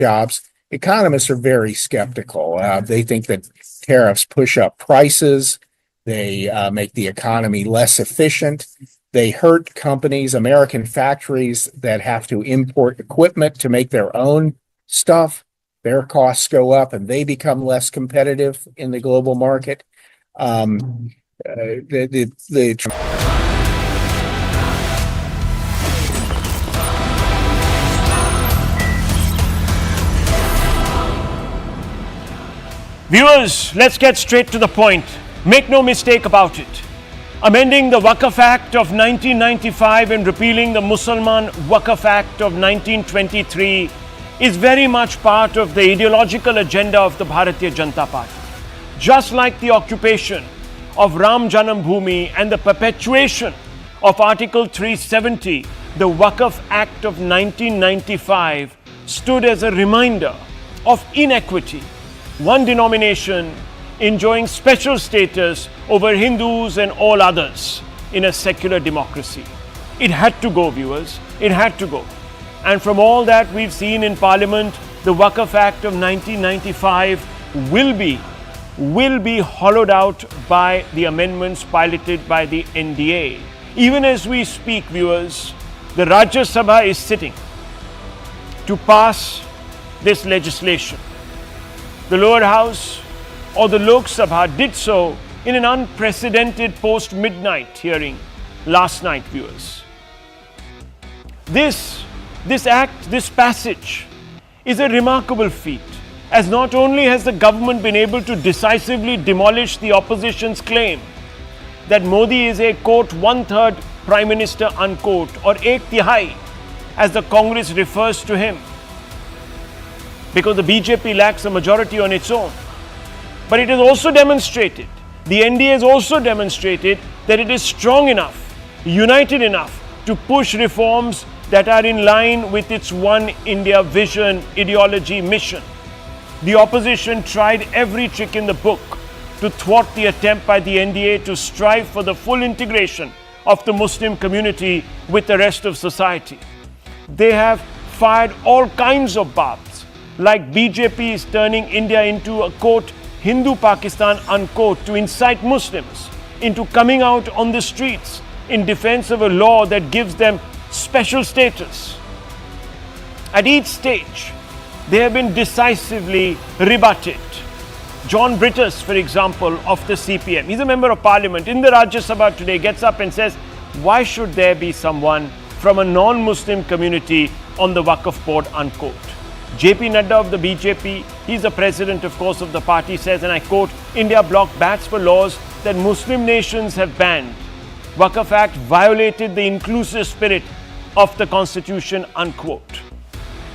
jobs. Economists are very skeptical. They think that tariffs push up prices. They make the economy less efficient. They hurt companies, American factories that have to import equipment to make their own stuff. Their costs go up and they become less competitive in the global market. Viewers, let's get straight to the point. Make no mistake about it. Amending the Waqf Act of 1995 and repealing the Mussalman Waqf Act of 1923 is very much part of the ideological agenda of the Bharatiya Janata Party. Just like the occupation of Ram Janam Bhoomi and the perpetuation of Article 370, the Waqf Act of 1995 stood as a reminder of inequity. One denomination enjoying special status over Hindus and all others in a secular democracy. It had to go, viewers. It had to go. And from all that we've seen in Parliament, the Waqf Act of 1995 will be hollowed out by the amendments piloted by the NDA. Even as we speak, viewers, the Rajya Sabha is sitting to pass this legislation. The lower house or the Lok Sabha did so in an unprecedented post-midnight hearing last night, viewers. This passage is a remarkable feat, as not only has the government been able to decisively demolish the opposition's claim that Modi is a, quote, one-third Prime Minister, unquote, or ek tihai, as the Congress refers to him, because the BJP lacks a majority on its own. But it has also demonstrated, the NDA has also demonstrated that it is strong enough, united enough to push reforms that are in line with its One India vision, ideology, mission. The opposition tried every trick in the book to thwart the attempt by the NDA to strive for the full integration of the Muslim community with the rest of society. They have fired all kinds of barbs, like BJP is turning India into a, quote, Hindu Pakistan, unquote, to incite Muslims into coming out on the streets in defense of a law that gives them special status. At each stage, they have been decisively rebutted. John Brittus, for example, of the CPM, he's a member of parliament in the Rajya Sabha today, gets up and says, why should there be someone from a non-Muslim community on the Waqf board, unquote. JP Nadda of the BJP, he's the president, of course, of the party, says, and I quote, India blocked bats for laws that Muslim nations have banned. Waqf Act violated the inclusive spirit of the constitution, unquote.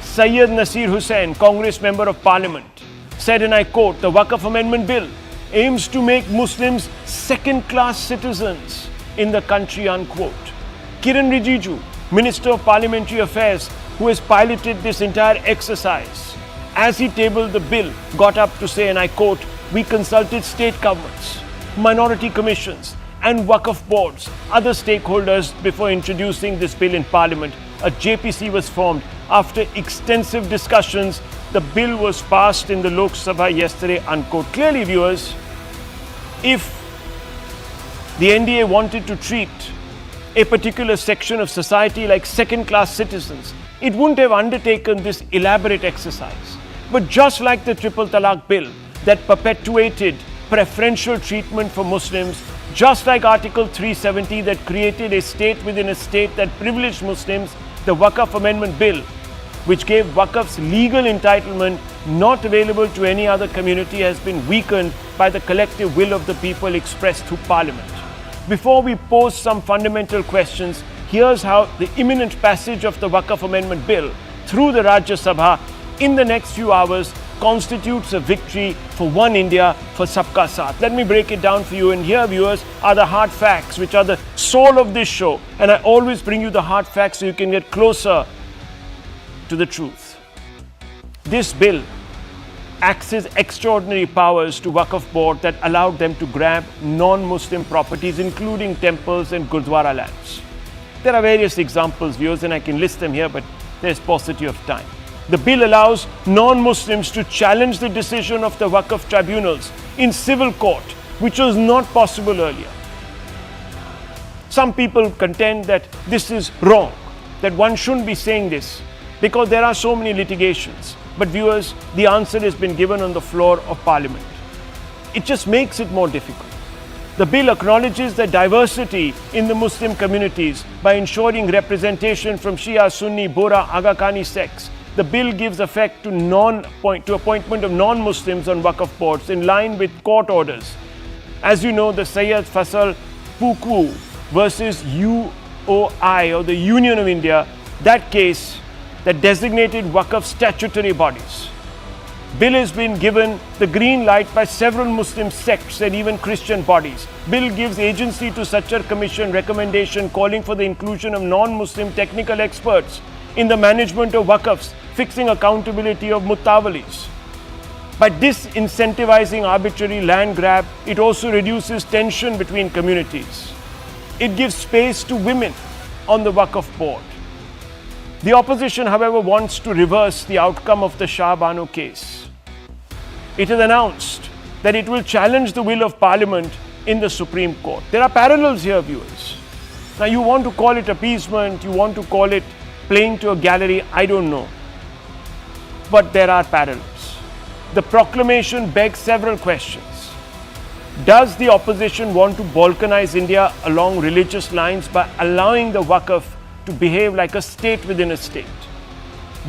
Syed Nasir Hussain, Congress member of parliament, said, and I quote, the Waqf Amendment Bill aims to make Muslims second-class citizens in the country, unquote. Kiran Rijiju, Minister of Parliamentary Affairs, who has piloted this entire exercise, as he tabled the bill, got up to say, and I quote, we consulted state governments, minority commissions, and Waqf boards, other stakeholders before introducing this bill in Parliament. A JPC was formed. After extensive discussions, the bill was passed in the Lok Sabha yesterday, unquote. Clearly, viewers, if the NDA wanted to treat a particular section of society like second-class citizens, it wouldn't have undertaken this elaborate exercise. But just like the Triple Talaq bill that perpetuated preferential treatment for Muslims, just like Article 370 that created a state within a state that privileged Muslims, the Waqf Amendment Bill, which gave Waqf's legal entitlement not available to any other community, has been weakened by the collective will of the people expressed through Parliament. Before we pose some fundamental questions, here's how the imminent passage of the Waqf Amendment Bill through the Rajya Sabha in the next few hours constitutes a victory for One India, for Sabka Saath. Let me break it down for you, and here, viewers, are the hard facts, which are the soul of this show. And I always bring you the hard facts so you can get closer to the truth. This bill accesses extraordinary powers to Waqf board that allowed them to grab non-Muslim properties, including temples and Gurdwara lands. There are various examples, viewers, and I can list them here, but there's paucity of time. The bill allows non-Muslims to challenge the decision of the Waqf tribunals in civil court, which was not possible earlier. Some people contend that this is wrong, that one shouldn't be saying this because there are so many litigations. But viewers, the answer has been given on the floor of Parliament. It just makes it more difficult. The bill acknowledges the diversity in the Muslim communities by ensuring representation from Shia, Sunni, Bohra, Aga Khani sects. The bill gives effect to appointment of non-Muslims on Waqf boards in line with court orders. As you know, the Sayyid Fasal Puku versus UOI, or the Union of India, that case that designated Waqf statutory bodies. Bill has been given the green light by several Muslim sects and even Christian bodies. Bill gives agency to such a commission recommendation calling for the inclusion of non-Muslim technical experts in the management of Waqfs, fixing accountability of mutawalis. By disincentivizing arbitrary land grab, it also reduces tension between communities. It gives space to women on the Waqf board. The opposition, however, wants to reverse the outcome of the Shah Bano case. It has announced that it will challenge the will of Parliament in the Supreme Court. There are parallels here, viewers. Now, you want to call it appeasement, you want to call it playing to a gallery, I don't know. But there are parallels. The proclamation begs several questions. Does the opposition want to balkanize India along religious lines by allowing the Waqf to behave like a state within a state?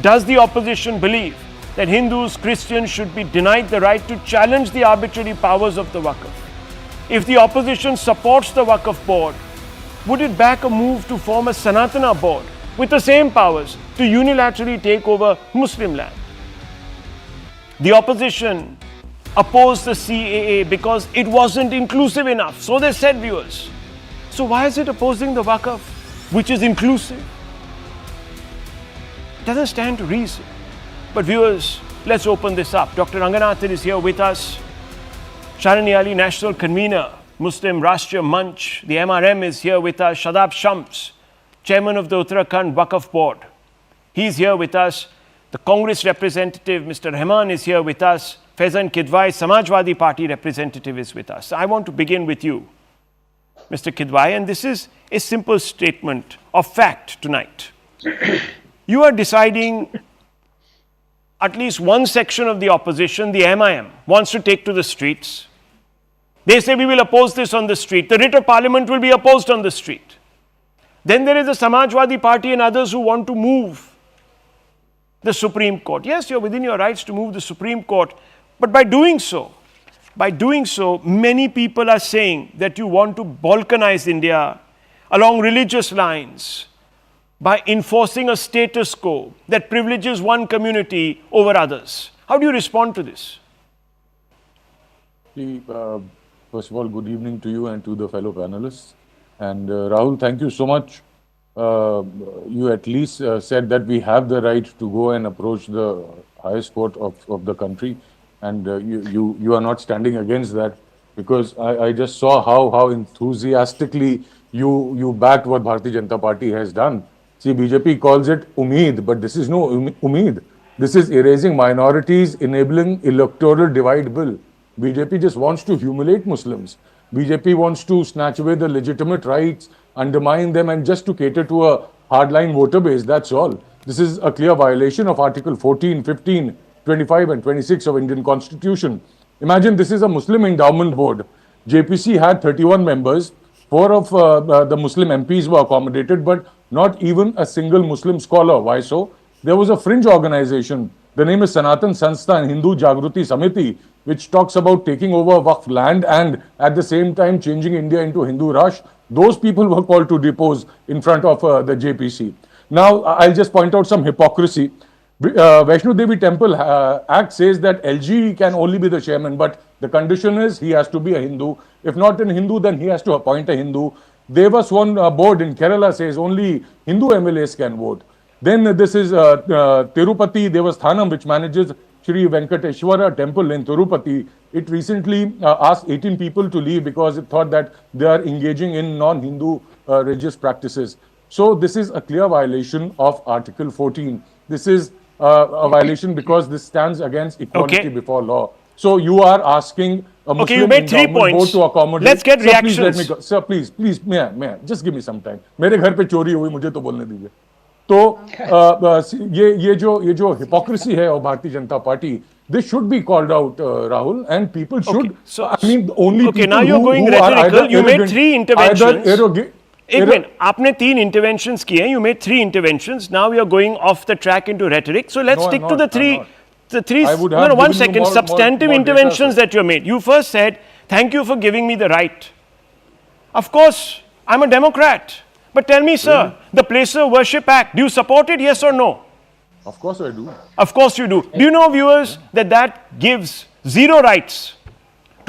Does the opposition believe that Hindus, Christians should be denied the right to challenge the arbitrary powers of the Waqf? If the opposition supports the Waqf board, would it back a move to form a Sanatana board with the same powers to unilaterally take over Muslim land? The opposition opposed the CAA because it wasn't inclusive enough. So they said, viewers. So why is it opposing the Waqf, which is inclusive? It doesn't stand to reason. But viewers, let's open this up. Dr. Ranganathan is here with us. Sharani Ali, National Convener, Muslim Rashtriya Manch. The MRM is here with us. Shadab Shams, Chairman of the Uttarakhand Waqf Board. He's here with us. The Congress representative, Mr. Rahman, is here with us. Faizan Kidwai, Samajwadi Party representative, is with us. I want to begin with you, Mr. Kidwai, and this is a simple statement of fact tonight. You are deciding at least one section of the opposition, the MIM, wants to take to the streets. They say we will oppose this on the street. The writ of parliament will be opposed on the street. Then there is the Samajwadi Party and others who want to move the Supreme Court. Yes, you're within your rights to move the Supreme Court, but by doing so, many people are saying that you want to balkanize India along religious lines by enforcing a status quo that privileges one community over others. How do you respond to this? First of all, good evening to you and to the fellow panelists. And Rahul, thank you so much. You at least said that we have the right to go and approach the highest court of the country. And you are not standing against that, because I just saw how enthusiastically you backed what Bharatiya Janata Party has done. See, BJP calls it Umeed, but this is no Umeed. This is erasing minorities, enabling electoral divide bill. BJP just wants to humiliate Muslims. BJP wants to snatch away the legitimate rights, undermine them, and just to cater to a hardline voter base, that's all. This is a clear violation of Article 14, 15, 25 and 26 of Indian Constitution. Imagine this is a Muslim endowment board. JPC had 31 members. 4 of the Muslim MPs were accommodated, but not even a single Muslim scholar. Why so? There was a fringe organization. The name is Sanatan Sansthan Hindu Jagruti Samiti, which talks about taking over Waqf land and at the same time changing India into Hindu Rush. Those people were called to depose in front of the JPC. Now, I'll just point out some hypocrisy. Vaishno Devi Temple Act says that LG can only be the chairman, but the condition is he has to be a Hindu. If not a Hindu, then he has to appoint a Hindu. Devaswan board in Kerala says only Hindu MLAs can vote. Then this is Tirupati Devasthanam, which manages Sri Venkateshwara temple in Tirupati. It recently asked 18 people to leave because it thought that they are engaging in non-Hindu religious practices. So this is a clear violation of Article 14. This is a violation because this stands against equality Okay. before law. So you are asking a Muslim you made 3 endowment board points. to accommodate. Let's get Sir, please let reactions. me go. Sir, please, may I, just give me some time. मेरे घर पे चोरी हुई, मुझे तो बोलने दीजिए. तो ये जो hypocrisy है और Bharatiya Janata party, this should be called out, Rahul, and people should. Okay, so- I mean, only Okay, people now you're going who are rhetorical. either You made arrogant- 3 interventions. either arrogant- एक minute, आपने 3 interventions किए हैं. You made 3 interventions. Now you're going off the track into rhetoric. So let's No, I'm stick to not. the 3. I'm not. The 3. I would No, have no. One given you second. more Substantive data, interventions sir. that you made. You first said, "Thank you for giving me the right." Of course, I'm a Democrat. But tell me, sir, the Place of Worship Act. Do you support it? Yes or no? Of course I do. Of course you do. Do you know, viewers, that gives 0 rights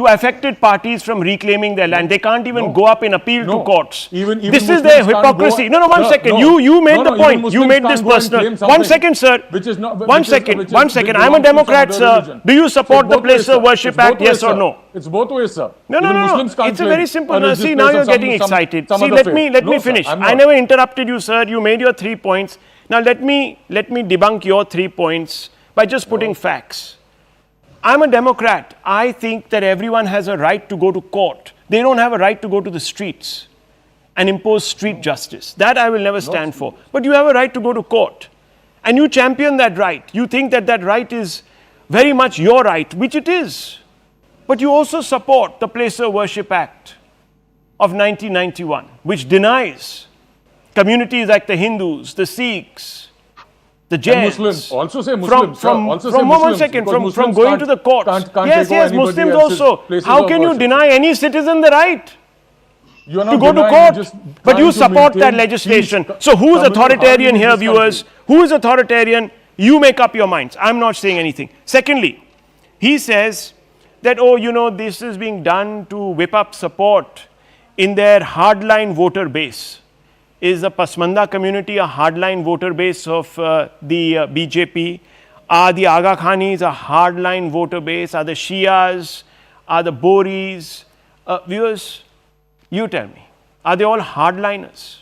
to affected parties from reclaiming their land? They can't even go up in appeal to No. courts. Even This is Muslims their can't hypocrisy. go- No, one No, second. no. You made No, the no, even point. You Muslims made this can't go and personal. claim 1 something second, sir. which is not- One which is- second. which is- One which second. belongs I'm a to some Democrat, other sir. religion. Do you So support the both Place ways, of sir. Worship It's both Act? Yes ways, or sir. no? It's both ways, sir. No, Even Muslims can't It's a claim very simple. a No, religious see, place now of you're some- getting some- excited. some See, other let me faith. No, sir, finish. I'm I not. never interrupted you, sir. You made your 3 points. Now let me debunk your 3 points by just putting facts. I'm a Democrat. I think that everyone has a right to go to court. They don't have a right to go to the streets and impose street justice. That I will never stand for. But you have a right to go to court. And you champion that right. You think that right is very much your right, which it is. But you also support the Place of Worship Act of 1991, which denies communities like the Hindus, the Sikhs, the And Jains. Muslims. Also say Muslims, sir. Also say From one Muslims, second, because from Muslims going can't- to the courts. can't Yes, take over yes, anybody Muslims else's also. places How of can you worship. deny any citizen the right You are to not go to denying, court? you're just But you trying to support that maintain legislation. peace, So who is communal authoritarian harmony in here, this viewers? country. Who is authoritarian? You make up your minds. I'm not saying anything. Secondly, he says that, oh, this is being done to whip up support in their hardline voter base. Is the Pasmanda community a hardline voter base of the BJP? Are the Aga Khanis a hardline voter base? Are the Shias? Are the Boris? Viewers, you tell me. Are they all hardliners?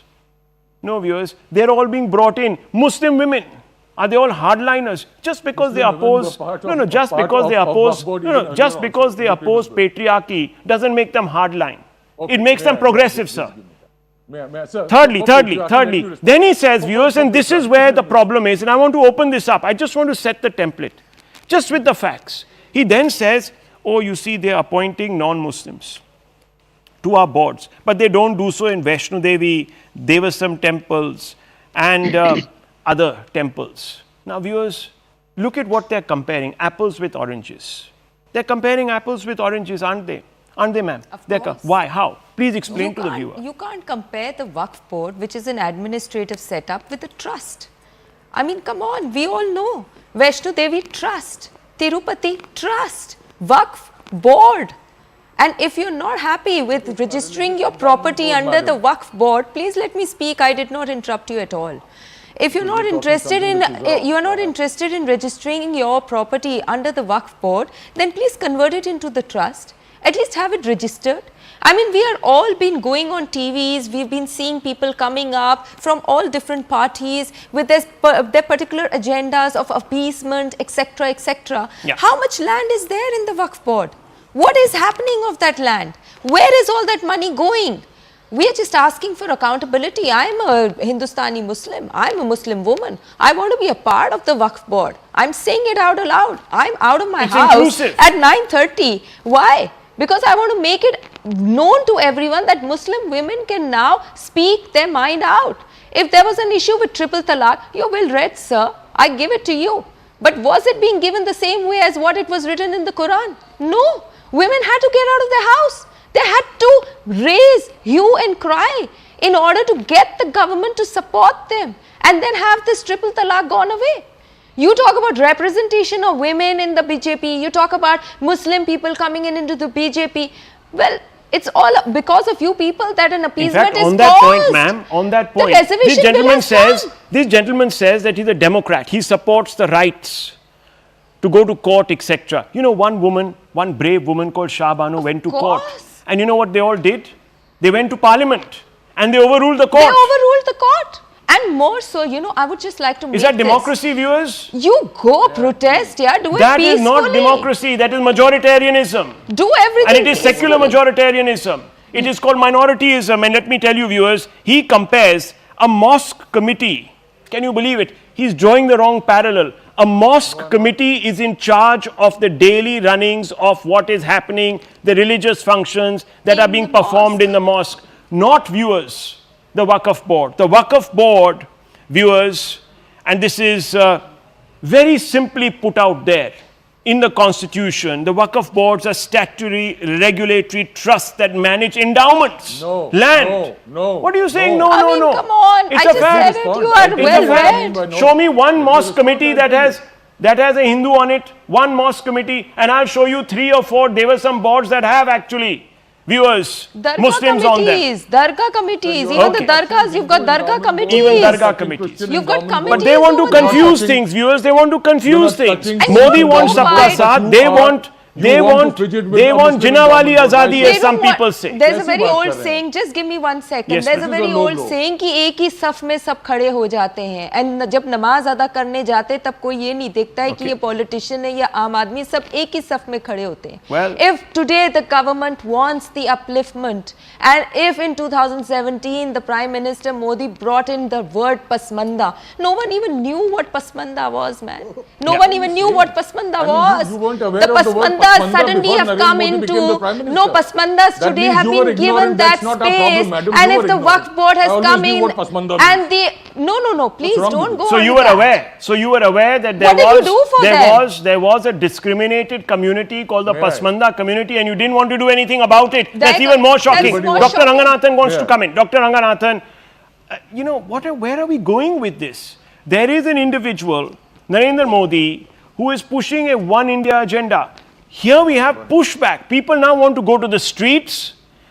No, viewers. They're all being brought in. Muslim women. Are they all hardliners? Just because they Muslim women oppose, were part no, of- no, just part because they of oppose, Waqf Board no, even no, just earlier because also, they in the oppose previous patriarchy doesn't make them hardline. Okay, It makes them may I- progressive, sir. May I, sir? Thirdly, Okay, thirdly, sir, I can let thirdly, you respond. then he says, viewers, and this is sir. where the problem is, and I want to open this up. I just want to set the template, just with the facts. He then says, oh, you see, they're appointing non-Muslims to our boards, but they don't do so in Vaishno Devi, Devasam temples, and other temples. Now, viewers, look at what they're comparing, apples with oranges. They're comparing apples with oranges, aren't they? Aren't they, ma'am? Of They're course. Why? How? Please explain to the viewer. You can't compare the Waqf Board, which is an administrative setup, with a trust. I mean, come on, we all know. Vaishno Devi Trust, Tirupati Trust, Waqf Board. And if you're not happy with registering your property under the Waqf Board, please let me speak. I did not interrupt you at all. If you're not interested in, registering your property under the Waqf Board, then please convert it into the trust. At least have it registered. I mean, we are all been going on TVs, we've been seeing people coming up from all different parties with their particular agendas of appeasement, etc., etc. Yeah. How much land is there in the Waqf Board? What is happening of that land? Where is all that money going? We are just asking for accountability. I am a Hindustani Muslim. I am a Muslim woman. I want to be a part of the Waqf Board. I'm saying it out aloud. I'm out of my It's house inclusive. at 9:30. Why? Because I want to make it known to everyone that Muslim women can now speak their mind out. If there was an issue with triple talaq, you're well read, sir. I give it to you. But was it being given the same way as what it was written in the Quran? No. Women had to get out of their house. They had to raise hue and cry in order to get the government to support them and then have this triple talaq gone away. You talk about representation of women in the BJP, you talk about Muslim people coming into the BJP. Well, it's all because of you people that an In appeasement fact, is on that caused. point, ma'am, on that The point, reservation bill has come. this gentleman says that he's a Democrat. He supports the rights to go to court, etc. You know, one brave woman called Shah Banu went to court. course. And you know what they all did? They went to parliament and they overruled the They court. overruled the court. And more so, you know, I would just like to make Is that this. democracy, viewers? You go protest, yeah, do it That peacefully. is not democracy, that is majoritarianism. Do everything And it is secular peacefully. majoritarianism. It is called minorityism. And let me tell you, viewers, he compares a mosque committee. Can you believe it? He's drawing the wrong parallel. A mosque committee is in charge of the daily runnings of what is happening, the religious functions that In are being the performed mosque. in the mosque. Not, viewers, the Waqf Board. The Waqf Board, viewers, and this is very simply put out there in the Constitution, the Waqf Boards are statutory regulatory trusts that manage endowments, No, land. no, What are you saying? no. No, I no, mean, no. come on. It's I a just fact. said it. You are It's a well fact. read. Show me one mosque response committee I that has a Hindu on it, one mosque committee, and I'll show you 3 or 4. There were some boards that have actually, viewers, Dargah Muslims on them. committees, Dargah committees, even Okay. the Dargahs, you've got Dargah committees. Even Dargah committees. You've got But committees. they want to over there. confuse touching- things, viewers. They want to confuse You're not things. touching- Modi And wants you Sabka don't Saath. mind. They You want, they want to want, fidget with they a want Muslim Jinnawali government. Azadi, They as some don't want- people say. There's a कैसी very बात old कर रहे हैं? saying, just give me 1 second. Yes, There's this a is a very low old blow. saying कि एक ही सफ में सब खड़े हो जाते हैं एंड जब नमाज अदा करने जाते तब कोई ये नहीं देखता है कि Okay. ये पॉलिटिशियन है या आम आदमी, सब एक ही सफ में खड़े होते हैं. Well- If today the government wants the upliftment and if in 2017 the Prime Minister Modi brought in the word pasmanda, no one even knew what pasmanda was, man. No Yeah. one even knew what pasmanda I mean, was. you weren't aware The of the word pasmandas pasmanda suddenly before have Narendra come Modi became the into, Prime Minister. no, pasmandas That today means have you were been given ignorant. that That's not our space, problem, madam. and You if were the ignorant. Waqf Board I has always come knew in what pasmanda and they, no, please wrong with don't you? go So on you with were that. aware. So you were aware that What did you do for them? there was a discriminated community called the May I? Pasmanda community, and you didn't want to do anything about it. That's That- even more that is shocking. more Dr. shocking. Ranganathan wants to Yeah. come in. Dr. Ranganathan, you know where are we going with this? There is an individual, Narendra Modi, who is pushing a One India agenda. Here we have pushback. People now want to go to the streets.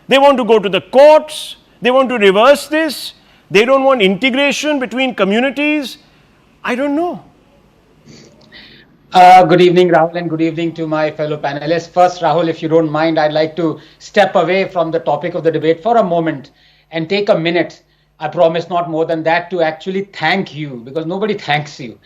They want to go to the courts. They want to reverse this. They don't want integration between communities. I don't know. Good evening, Rahul, and good evening to my fellow panelists. First, Rahul, if you don't mind, I'd like to step away from the topic of the debate for a moment and take a minute. I promise not more than that, to actually thank you, because nobody thanks you.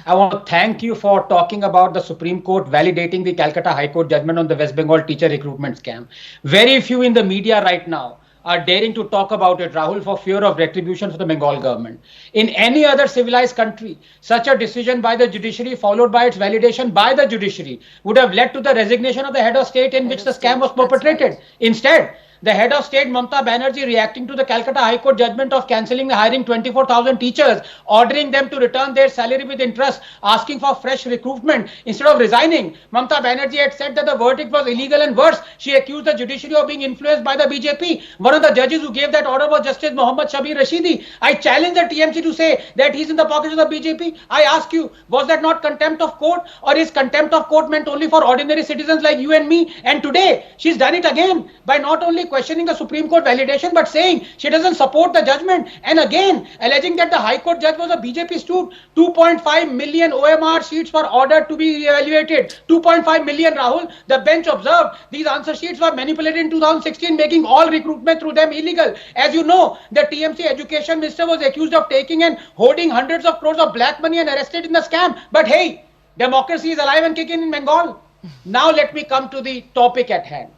I want to thank you for talking about the Supreme Court validating the Calcutta High Court judgment on the West Bengal teacher recruitment scam. Very few in the media right now are daring to talk about it, Rahul, for fear of retribution for the Bengal government. In any other civilized country, such a decision by the judiciary followed by its validation by the judiciary would have led to the resignation of the head of state in which the scam was perpetrated. Instead, the head of state, Mamata Banerjee, reacting to the Calcutta High Court judgment of cancelling the hiring 24,000 teachers, ordering them to return their salary with interest, asking for fresh recruitment. Instead of resigning, Mamata Banerjee had said that the verdict was illegal, and worse, she accused the judiciary of being influenced by the BJP. One of the judges who gave that order was Justice Mohammad Shabir Rashidi. I challenge the TMC to say that he's in the pockets of the BJP. I ask you, was that not contempt of court, or is contempt of court meant only for ordinary citizens like you and me? And today, she's done it again by not only questioning the Supreme Court validation, but saying she doesn't support the judgment, and again alleging that the High Court judge was a BJP stooge. 2.5 million OMR sheets were ordered to be evaluated. 2.5 million, Rahul. The bench observed these answer sheets were manipulated in 2016, making all recruitment through them illegal. As you know, the TMC education minister was accused of taking and hoarding hundreds of crores of black money and arrested in the scam. But hey, democracy is alive and kicking in Bengal. Now let me come to the topic at hand.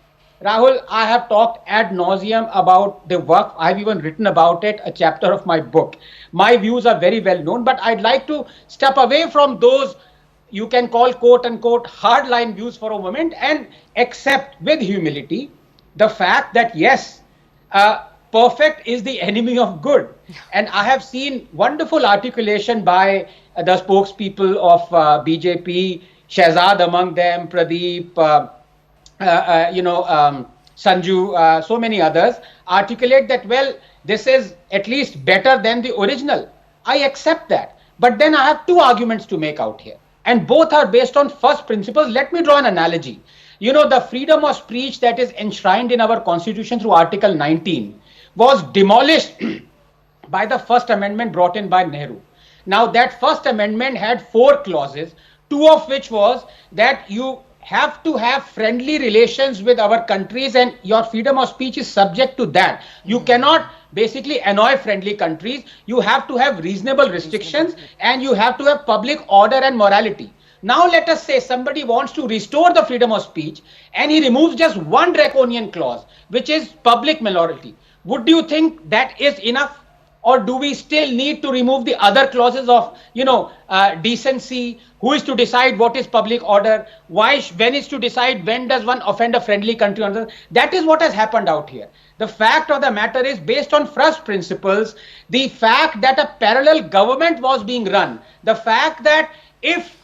Rahul, I have talked ad nauseum about the Waqf. I've even written about it, a chapter of my book. My views are very well known, but I'd like to step away from those you can call quote unquote hardline views for a moment and accept with humility the fact that yes, perfect is the enemy of good. And I have seen wonderful articulation by the spokespeople of BJP, Shehzad among them, Pradeep, Sanju, so many others, articulate that, well, this is at least better than the original. I accept that. But then I have two arguments to make out here. And both are based on first principles. Let me draw an analogy. You know, the freedom of speech that is enshrined in our constitution through Article 19 was demolished by the First Amendment brought in by Nehru. Now, that First Amendment had 4 clauses, 2 of which was that you have to have friendly relations with our countries, and your freedom of speech is subject to that. You cannot basically annoy friendly countries. You have to have reasonable restrictions, and you have to have public order and morality. Now let us say somebody wants to restore the freedom of speech and he removes just one draconian clause, which is public minority. Would you think that is enough? Or do we still need to remove the other clauses of, decency? Who is to decide what is public order? When is to decide when does one offend a friendly country? That is what has happened out here. The fact of the matter is, based on first principles, the fact that a parallel government was being run, the fact that if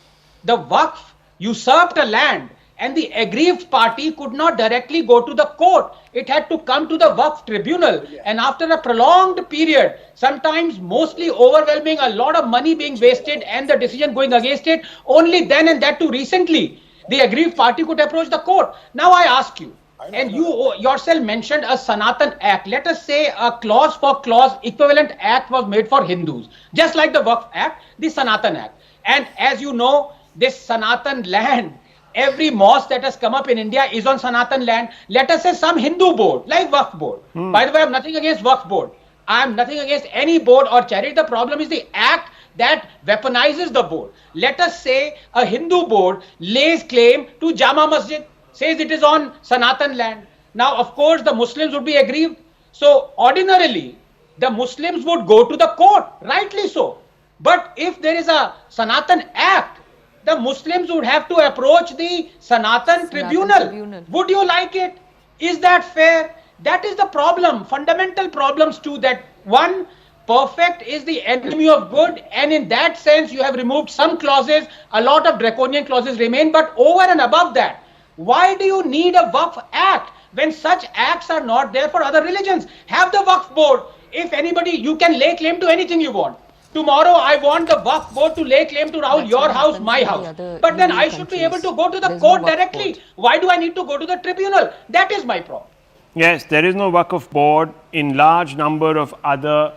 the Waqf usurped a land and the aggrieved party could not directly go to the court, it had to come to the Waqf tribunal. And after a prolonged period, sometimes mostly overwhelming, a lot of money being wasted and the decision going against it, only then, and that too recently, the aggrieved party could approach the court. Now I ask you, and you yourself mentioned a Sanatan Act. Let us say a clause for clause equivalent act was made for Hindus, just like the Waqf Act, the Sanatan Act. And as you know, this Sanatan land, every mosque that has come up in India is on Sanatan land. Let us say some Hindu board, like Waqf Board. By the way, I have nothing against Waqf Board. I am nothing against any board or charity. The problem is the act that weaponizes the board. Let us say a Hindu board lays claim to Jama Masjid, says it is on Sanatan land. Now, of course, the Muslims would be aggrieved. So, ordinarily, the Muslims would go to the court, rightly so. But if there is a Sanatan Act, the Muslims would have to approach the Sanatan Tribunal. Would you like it? Is that fair? That is the problem. Fundamental problems too, that one, perfect is the enemy of good, and in that sense you have removed some clauses, a lot of draconian clauses remain, but over and above that, why do you need a Waqf Act when such acts are not there for other religions? Have the Waqf Board. If anybody, you can lay claim to anything you want. Tomorrow, I want the Waqf Board to lay claim to Rahul, your house, my house. But then I should be able to go to the court directly. Why do I need to go to the tribunal? That is my problem. Yes, there is no Waqf Board in large number of other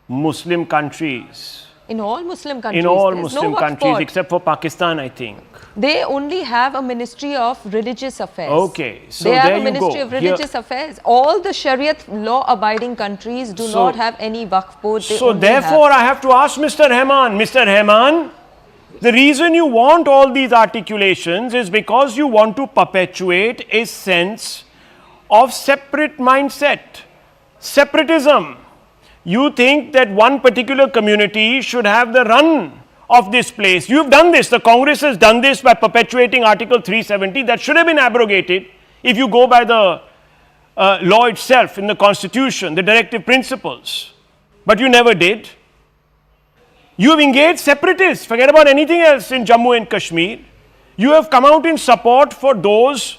Muslim countries. In all Muslim countries. In all there's Muslim no Waqf countries Board. except for Pakistan, I think. They only have a Ministry of Religious Affairs. Okay, so they have there a you Ministry go. of Religious Affairs. All the Shariat law-abiding countries do not have any Waqf Board. So therefore, I have to ask Mr. Rahman, Mr. Rahman, the reason you want all these articulations is because you want to perpetuate a sense of separate mindset, separatism. You think that one particular community should have the run of this place. You've done this. The Congress has done this by perpetuating Article 370. That should have been abrogated if you go by the law itself in the Constitution, the directive principles. But you never did. You have engaged separatists. Forget about anything else in Jammu and Kashmir. You have come out in support for those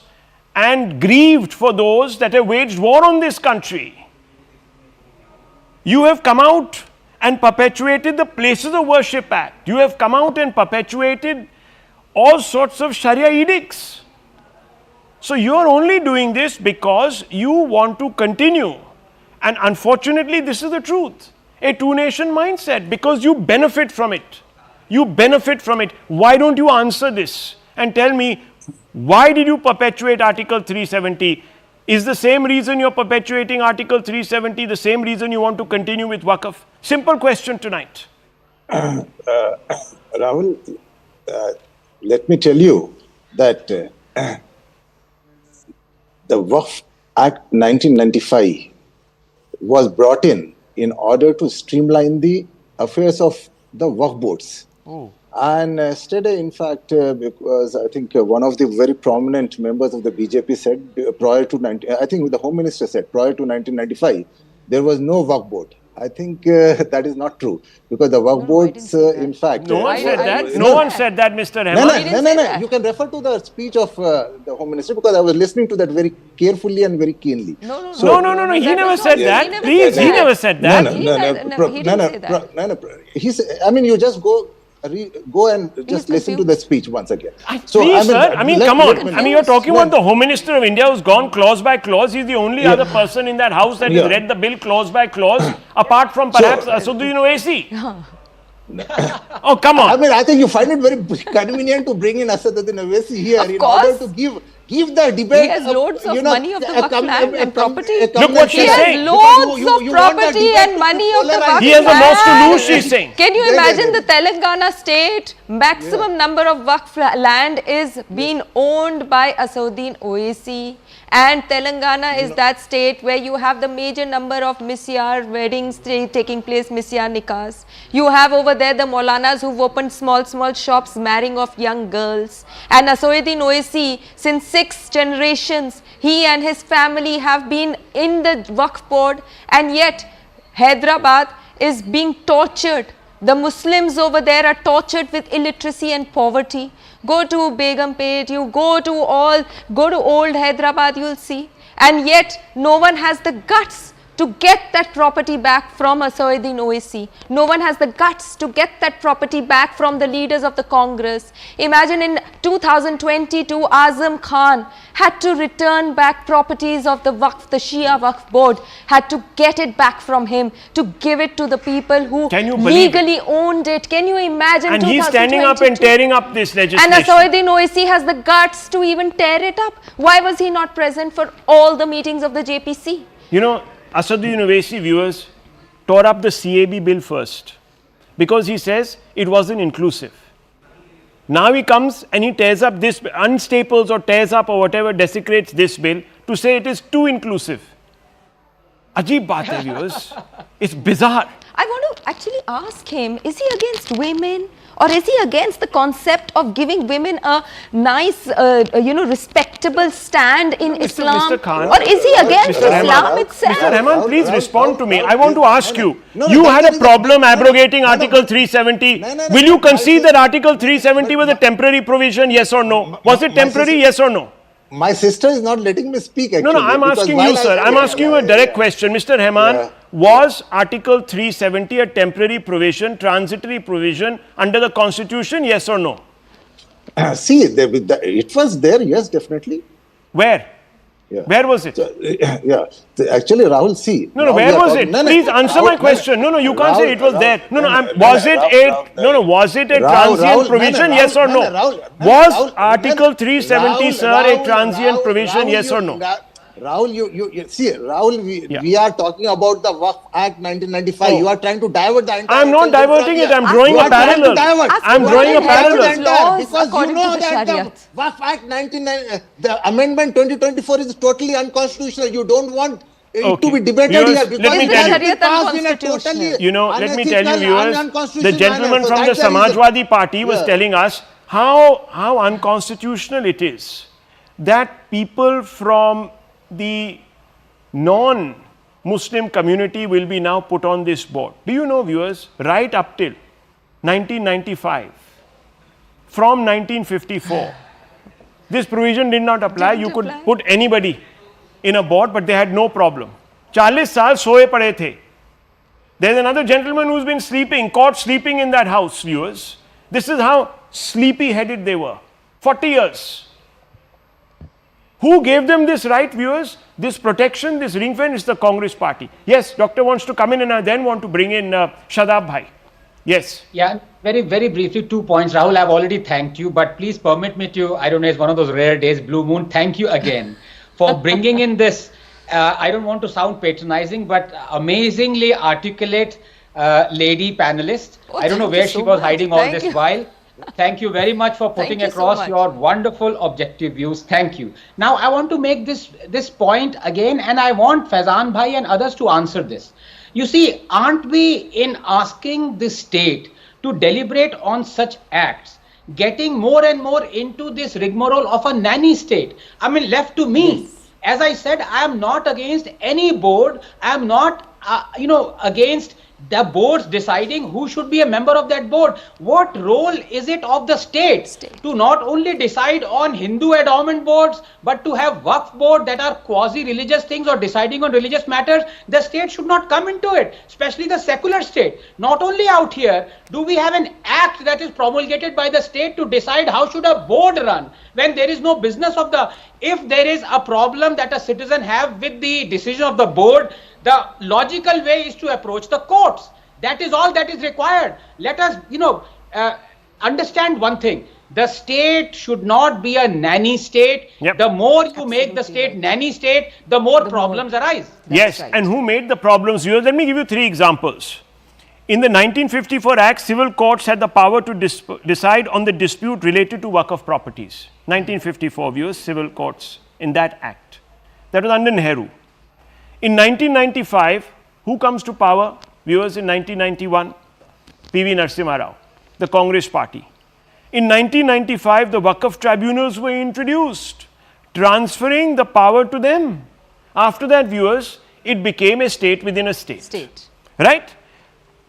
and grieved for those that have waged war on this country. You have come out and perpetuated the Places of Worship Act. You have come out and perpetuated all sorts of Sharia edicts. So you are only doing this because you want to continue. And unfortunately, this is the truth. A two-nation mindset, because you benefit from it. You benefit from it. Why don't you answer this and tell me, why did you perpetuate Article 370? Is the same reason you're perpetuating Article 370 the same reason you want to continue with Waqf? Simple question tonight. Rahul, let me tell you that the Waqf Act 1995 was brought in order to streamline the affairs of the Waqf Boards. Oh. And yesterday, in fact, because I think one of the very prominent members of the BJP said I think the Home Minister said prior to 1995, there was no Waqf Board. I think that is not true, because the Waqf Boards, in fact... No one said that. No one said that, Mr. Rahman. No. You can refer to the speech of the Home Minister, because I was listening to that very carefully and very keenly. No. He never said that. Please, he never said that. He didn't say that. No. I mean, you just go and just listen to the speech once again. Please, sir. Come on. You're talking about the Home Minister of India who's gone clause by clause. He's the only other person in that house that has read the bill clause by clause, apart from perhaps Assaduddin Owaisi. Oh, come on. I mean, I think you find it very convenient to bring in Asaduddin Owaisi here Of in order course. to give the debate. He has loads of money of the Waqf land and property. Look what she's He has saying. loads of property and money of the Waqf He has a most to land. lose, she's saying. Can you imagine the Telangana state maximum number of Waqf land is being owned by Asaduddin Owaisi, and Telangana is that state where you have the major number of misyar weddings taking place, misyar nikahs. You have over there the Maulanas who've opened small shops marrying of young girls, and Asaduddin Owaisi, since 6 generations, he and his family have been in the Waqf board, and yet Hyderabad is being tortured. The Muslims over there are tortured with illiteracy and poverty. Go to Begumpet, you go to old Hyderabad, you'll see. And yet, no one has the guts to get that property back from Asaduddin Owaisi. No one has the guts to get that property back from the leaders of the Congress. Imagine in 2022, Azam Khan had to return back properties of the Waqf, the Shia Waqf board, had to get it back from him to give it to the people who legally owned it. Can you imagine? And he's standing up and tearing up this legislation. And Asaduddin Owaisi has the guts to even tear it up. Why was he not present for all the meetings of the JPC? You know, Asaduddin Owaisi, viewers, tore up the CAB bill first because he says it wasn't inclusive. Now he comes and he tears up this, unstaples or tears up or whatever, desecrates this bill to say it is too inclusive. Ajeeb baat hai, viewers. It's bizarre. I want to actually ask him, is he against women? Or is he against the concept of giving women a nice, respectable stand in Islam? Mr. Khan, or is he against Mr. Islam itself? Mr. Rahman, please respond to me. I want to ask you, you had a problem abrogating Article 370. Will you concede that Article 370 was a temporary provision, yes or no? Was it temporary, yes or no? My sister is not letting me speak, actually. No, I'm asking you, sir. I'm asking you a direct question. Mr. Rahman, was Article 370 a temporary provision, transitory provision under the Constitution, yes or no? See, it was there, yes, definitely. Where? Yeah. Where was it? Actually, Rahul, see. No, where was it? Please answer my question. No, you can't say it was there. Was it a transient provision, yes or no? Was Article 370, sir, a transient provision, yes or no? Rahul, you see, Rahul, we are talking about the Waqf Act 1995. You are trying to divert the entire. I'm not diverting it. I'm drawing a parallel. I'm drawing a parallel. Because you know that the Waqf Act the Amendment 2024 is totally unconstitutional. You don't want it to be debated here because let me tell you. You know, let me tell you, viewers, the gentleman from the Samajwadi Party was telling us how unconstitutional it is that people from the non-Muslim community will be now put on this board. Do you know, viewers, right up till 1995, from 1954, this provision did not apply. You could put anybody in a board, but they had no problem. 40 saal soye pade the. There's another gentleman who's been sleeping, caught sleeping in that house, viewers. This is how sleepy-headed they were. 40 years. Who gave them this right, viewers? This protection, this ring fence is the Congress party. Yes, doctor wants to come in and I then want to bring in Shadab Bhai. Yes. Yeah, very, very briefly, 2 points. Rahul, I've already thanked you, but please permit me to, I don't know, it's one of those rare days, Blue Moon, thank you again for bringing in this, I don't want to sound patronizing, but amazingly articulate lady panelist. I don't know where she was hiding all this while. Thank you very much for putting across your wonderful objective views. Thank you. Now, I want to make this point again, and I want Faizan Bhai and others to answer this. You see, aren't we in asking the state to deliberate on such acts, getting more and more into this rigmarole of a nanny state? I mean, left to me, as I said, I am not against any board. I am not, against the boards deciding who should be a member of that board. What role is it of the state to not only decide on Hindu endowment boards, but to have Waqf board that are quasi-religious things or deciding on religious matters? The state should not come into it, especially the secular state. Not only out here, do we have an act that is promulgated by the state to decide how should a board run when there is no business of the... If there is a problem that a citizen have with the decision of the board, the logical way is to approach the courts. That is all that is required. Let us, understand one thing. The state should not be a nanny state. Yep. The more you make the state nanny state, the more problems arise. Yes, right. and who made the problems? Viewers, let me give you 3 examples. In the 1954 Act, civil courts had the power to decide on the dispute related to Waqf properties. 1954, viewers, civil courts in that act. That was under Nehru. In 1995, who comes to power? Viewers, in 1991, P.V. Narasimha Rao, the Congress party. In 1995, the Waqf tribunals were introduced, transferring the power to them. After that, viewers, it became a state within a state. Right?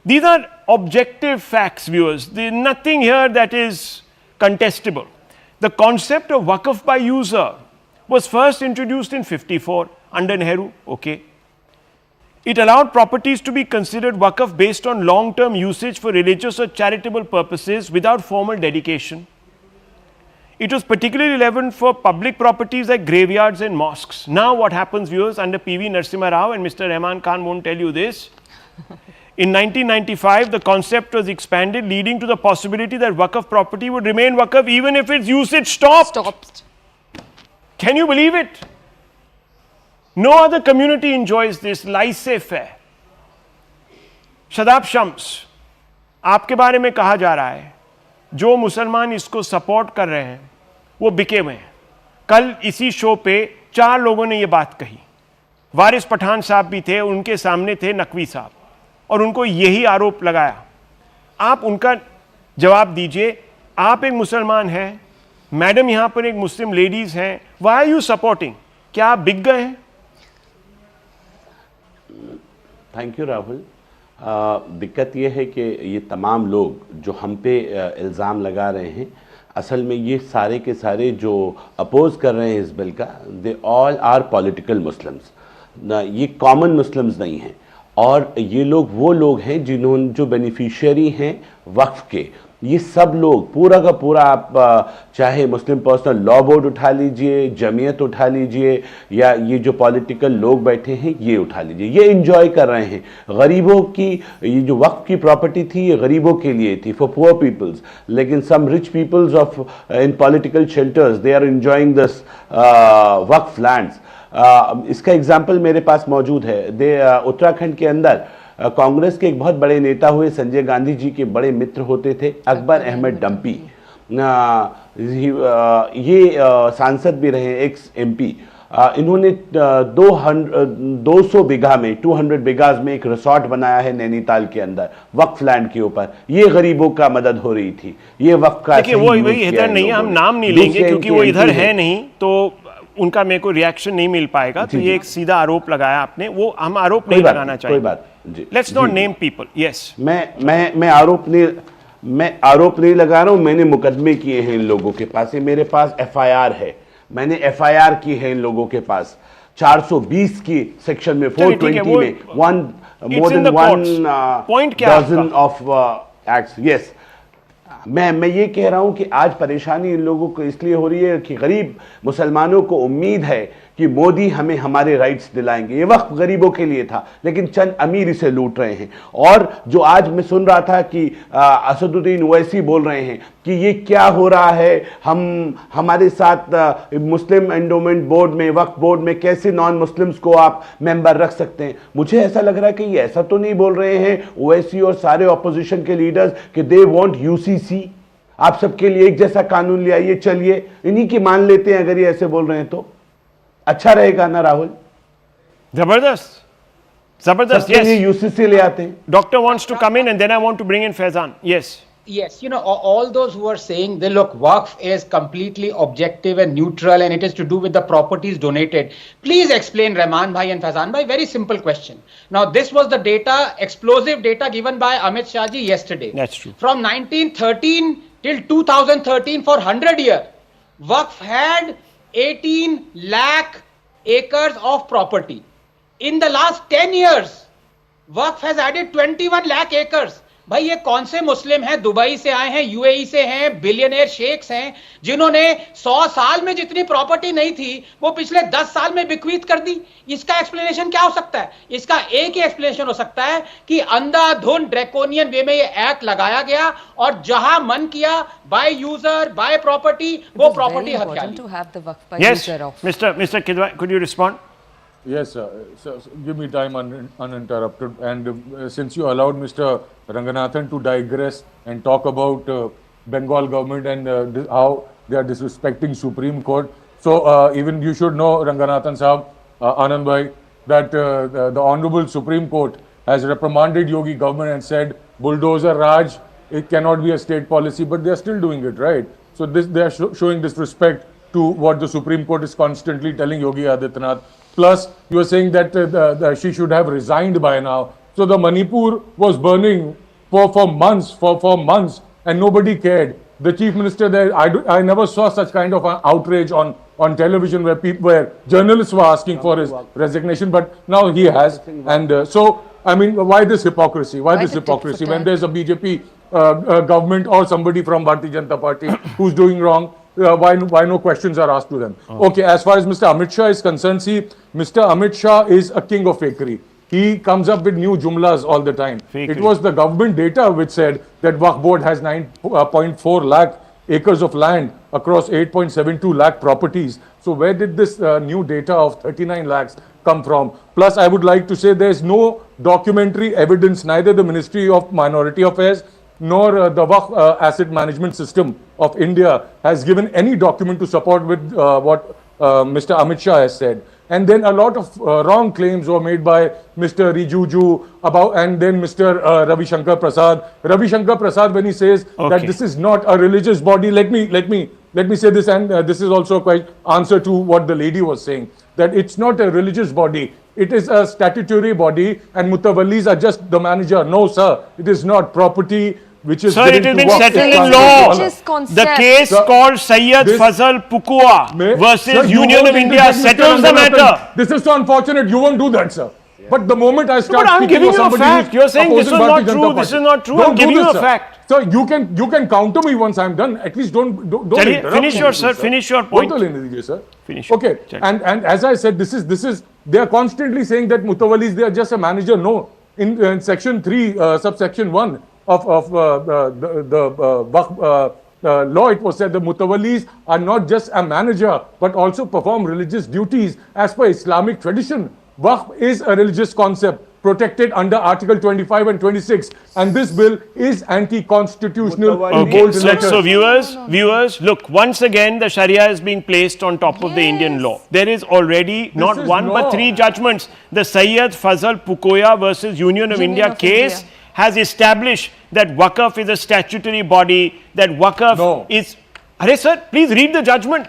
These are objective facts, viewers. There is nothing here that is contestable. The concept of Waqf by user was first introduced in 54 under Nehru. Okay. It allowed properties to be considered Waqf based on long-term usage for religious or charitable purposes without formal dedication. It was particularly relevant for public properties like graveyards and mosques. Now what happens, viewers, under P.V. Narasimha Rao, and Mr. Rahman Khan won't tell you this, in 1995, the concept was expanded, leading to the possibility that Waqf property would remain Waqf even if its usage stopped. Can you believe it? No other community enjoys this laissez-faire. Shadab Shams, आपके बारे में कहा जा रहा है, जो मुसलमान इसको सपोर्ट कर रहे हैं, वो बिके हुए हैं. कल इसी शो पे 4 लोगों ने ये बात कही. वारिस पठान साहब भी थे, उनके सामने थे नकवी साहब, और उनको यही आरोप लगाया. आप उनका जवाब दीजिए. आप एक मुसलमान हैं, मैडम यहाँ पर एक मुस्लिम लेडीज हैं, व्हाई आर यू सपोर्टिंग? क्या आप बिक गए हैं? Thank you Rahul. दिक्कत ये है कि ये तमाम लोग जो हम पे इल्ज़ाम लगा रहे हैं, असल में ये सारे के सारे जो अपोज कर रहे हैं इस बिल का, they all are political Muslims. ये कॉमन मुस्लिम्स नहीं हैं, और ये लोग वो लोग हैं जिन्होंने जो बेनिफिशियरी हैं वक्फ के. ये सब लोग पूरा का पूरा, आप चाहे मुस्लिम पर्सनल लॉ बोर्ड उठा लीजिए, जमीयत उठा लीजिए, या ये जो पॉलिटिकल लोग बैठे हैं ये उठा लीजिए, ये एंजॉय कर रहे हैं. गरीबों की ये जो वक्फ की प्रॉपर्टी थी, ये गरीबों के लिए थी, फॉर पुअर पीपल्स. लेकिन some rich peoples of in political shelters, they are enjoying this Waqf lands. इसका एग्जाम्पल मेरे पास मौजूद है. उत्तराखंड के अंदर कांग्रेस के एक बहुत बड़े नेता हुए, संजय गांधी जी के बड़े मित्र होते थे, अकबर अहमद डम्पी. ये सांसद भी रहे, एक्स MP. इन्होंने 200 बीघा में, 200 बीघाज में एक रिसोर्ट बनाया है नैनीताल के अंदर, वक्फ लैंड के ऊपर. ये गरीबों का मदद हो रही थी. ये वक्फ का देखिए, वो इधर नहीं है, हम नाम नहीं लेंगे क्योंकि वो इधर है नहीं, तो उनका मेरे को रिएक्शन नहीं मिल पाएगा. तो ये एक सीधा आरोप लगाया आपने, वो हम आरोप नहीं लगाना चाहिए. कोई बात जी. Let's not name people. Yes, मैं आरोप नहीं लगा रहा हूं. मैंने मुकदमे किए हैं इन लोगों के पास. मेरे पास FIR है, मैंने FIR की है इन लोगों के पास. 420 की सेक्शन में, 420 में, more than one dozen of acts. Yes. मैं ये कह रहा हूं कि आज परेशानी इन लोगों को इसलिए हो रही है कि गरीब मुसलमानों को उम्मीद है कि मोदी हमें हमारे राइट्स दिलाएंगे. ये वक्त गरीबों के लिए था, लेकिन चंद अमीर इसे लूट रहे हैं. और जो आज मैं सुन रहा था कि असदुद्दीन ओवैसी बोल रहे हैं कि ये क्या हो रहा है, हमारे साथ मुस्लिम एंडोमेंट बोर्ड में, वक्फ बोर्ड में कैसे नॉन मुस्लिम्स को आप मेंबर रख सकते हैं. मुझे ऐसा लग रहा है कि ये ऐसा तो नहीं बोल रहे हैं ओवैसी और सारे ऑपोजिशन के लीडर्स कि दे वांट UCC, आप सबके लिए एक जैसा कानून ले आइए, चलिए इन्हीं की मान लेते हैं. अगर ये ऐसे बोल रहे हैं तो अच्छा रहेगा ना राहुल? जबरदस्त, जबरदस्त. yes. UCC ले आते हैं. Doctor wants to come in and then I want to bring in Faizan. Yes. Yes, all those who are saying that look, Waqf is completely objective and neutral and it is to do with the properties donated. Please explain, Rahman bhai and Faizan bhai, very simple question. Now, this was the data, explosive data given by Amit Shah ji yesterday. That's true. From 1913 till 2013, for 100 years, Waqf had 18 lakh acres of property. In the last 10 years, Waqf has added 21 lakh acres. भाई ये कौन से मुस्लिम हैं, Dubai से आए हैं, UAE से हैं, बिलियनियर शेख्स हैं, जिन्होंने 100 साल में जितनी प्रॉपर्टी नहीं थी वो पिछले 10 साल में बिक्वीत कर दी? इसका एक्सप्लेनेशन क्या हो सकता है? इसका एक ही एक्सप्लेनेशन हो सकता है कि अंधाधुंध ड्रैकोनियन वे में ये एक्ट लगाया गया और जहां मन किया बाय यूजर बाय प्रॉपर्टी वो प्रॉपर्टी हत्या ली। Yes, Mr. Kidwai, could you respond? Yes, so give me time uninterrupted. And since you allowed Mr. Ranganathan to digress and talk about Bengal government and how they are disrespecting Supreme Court, so even you should know, Ranganathan Sahab, Anand Bhai, that the Honorable Supreme Court has reprimanded Yogi government and said bulldozer Raj, it cannot be a state policy, but they are still doing it, right? So they are showing disrespect to what the Supreme Court is constantly telling Yogi Adityanath. Plus, you are saying that she should have resigned by now. So the Manipur was burning for months, and nobody cared. The chief minister there, I never saw such kind of an outrage on television where journalists were asking for his resignation, but now he has. And so, I mean, why this hypocrisy? Why this hypocrisy when there's a BJP government or somebody from Bharatiya Janata Party who's doing wrong? Why no questions are asked to them? Okay, as far as Mr. Amit Shah is concerned, see, Mr. Amit Shah is a king of fakery. He comes up with new jumlas all the time. Fakery. It was the government data which said that Waqf Board has 9.4 lakh acres of land across 8.72 lakh properties. So where did this new data of 39 lakhs come from? Plus, I would like to say there's no documentary evidence, neither the Ministry of Minority Affairs nor the Waqf Asset Management System of India has given any document to support with what Mr. Amit Shah has said. And then a lot of wrong claims were made by Mr. Rijuju and then Mr. Ravi Shankar Prasad. Ravi Shankar Prasad, when he says that this is not a religious body, let me say this, and this is also quite answer to what the lady was saying, that it's not a religious body. It is a statutory body, and mutawallis are just the manager. No, sir, it is not property. Which is Sir, it has been settled in law. The case called Sayyid Fazal Pukua versus Union of India settles the matter. This is so unfortunate. You won't do that, sir. But the moment I start but I'm speaking giving of you a somebody fact. who's You're saying this is opposing not Bharatiya true. Janata This is Party. not true. Don't I'm do giving you this, a sir. fact. So you can counter me once I'm done. At least don't Finish your sir. Finish your point. Sir. Finish. Okay. And as I said, this is they are constantly saying that mutawallis, they are just a manager. No. In section 3, subsection 1 of the law, it was said the mutawallis are not just a manager but also perform religious duties as per Islamic tradition. Waqf is a religious concept protected under Article 25 and 26, and this bill is anti-constitutional. Okay, so viewers, look, once again the Sharia is being placed on top of the Indian law. There is already not one but 3 judgments. The Sayyid Fazal Pukoya versus Union of India case has established that Waqf is a statutory body, that Waqf is... Arey sir, please read the judgment.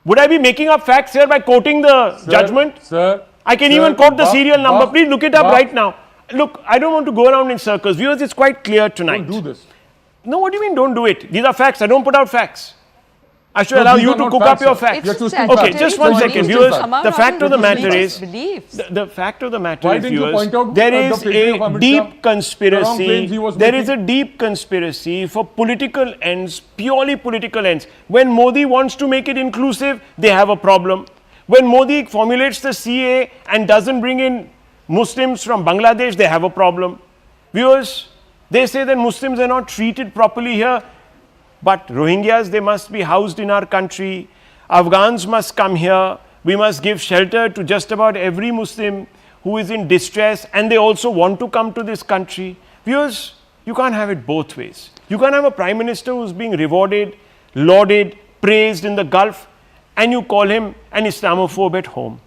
Would I be making up facts here by quoting the judgment? Sir, I can even quote the serial number. Please look it up right now. Look, I don't want to go around in circles. Viewers, it's quite clear tonight. Don't do this. No, what do you mean don't do it? These are facts. I don't put out facts. I should allow you to cook up your facts. Okay, just 1 second, viewers. The fact of the matter is, the fact of the matter is, viewers, there is a deep conspiracy. There is a deep conspiracy for political ends, purely political ends. When Modi wants to make it inclusive, they have a problem. When Modi formulates the CA and doesn't bring in Muslims from Bangladesh, they have a problem. Viewers, they say that Muslims are not treated properly here. But Rohingyas, they must be housed in our country. Afghans must come here. We must give shelter to just about every Muslim who is in distress, and they also want to come to this country. Viewers, you can't have it both ways. You can't have a prime minister who's being rewarded, lauded, praised in the Gulf, and you call him an Islamophobe at home.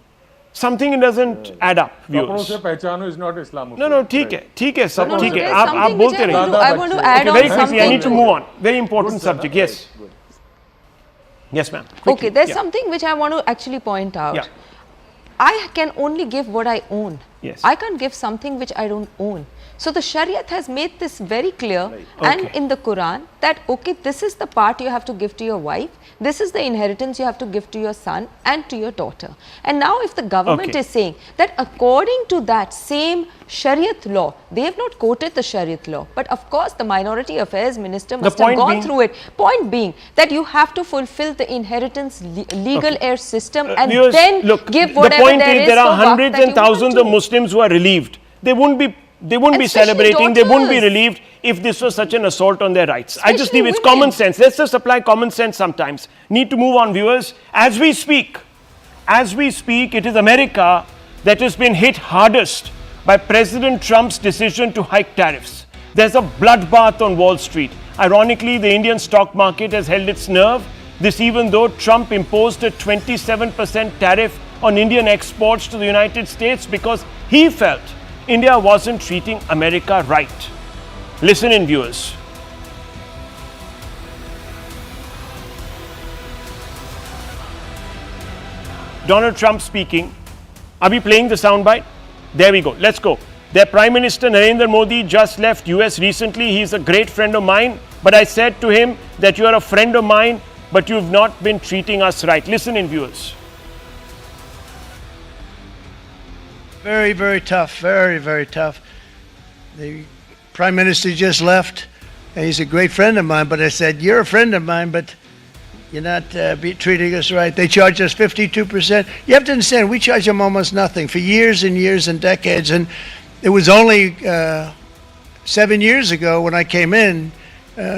Something doesn't add up, viewers. is not Islamophobe. No, ठीक है, सब ठीक है. आप बोलते रहिए. I want to add on very quickly, I something. need to move on. Very important subject. Yes. Yes, ma'am. Okay, there's something which I want to actually point out. Yeah. I can only give what I own. Yes. I can't give something which I don't own. So the Shariat has made this very clear and Okay. in the Quran that, okay, this is the part you have to give to your wife, this is the inheritance you have to give to your son and to your daughter. And now if the government Okay. is saying that according to that same Shariat law, they have not quoted the Shariat law, but of course the Minority Affairs Minister must have point gone being- through it. Point being that you have to fulfill the inheritance legal heir system and Viewers, then look, give the whatever point there is is there are for waqf hundreds that and you want thousands of to. Muslims who are relieved. They wouldn't be Especially celebrating, they wouldn't be daughters. relieved if this was such an assault on their rights. I just Especially leave it's women. common sense. Let's just apply common sense sometimes. Need to move on, viewers. As we speak, it is America that has been hit hardest by President Trump's decision to hike tariffs. There's a bloodbath on Wall Street. Ironically, the Indian stock market has held its nerve. This even though Trump imposed a 27% tariff on Indian exports to the United States because he felt India wasn't treating America right. Listen in, viewers. Donald Trump speaking. Are we playing the soundbite? There we go. Let's go. Their Prime Minister Narendra Modi just left US recently. He's a great friend of mine. But I said to him that you are a friend of mine, but you've not been treating us right. Listen in, viewers. Very, very tough. Very, very tough. The Prime Minister just left, and he's a great friend of mine. But I said, you're a friend of mine, but you're not treating us right. They charge us 52%. You have to understand, we charge them almost nothing for years and years and decades. And it was only 7 years ago when I came in,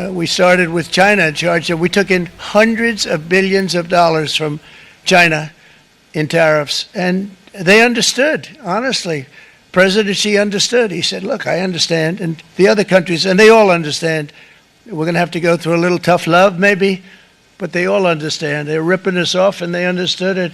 we started with China and charged them. We took in hundreds of billions of dollars from China in tariffs. And they understood, honestly. President Xi understood. He said, look, I understand. And the other countries, and they all understand. We're going to have to go through a little tough love, maybe. But they all understand. They're ripping us off, and they understood it.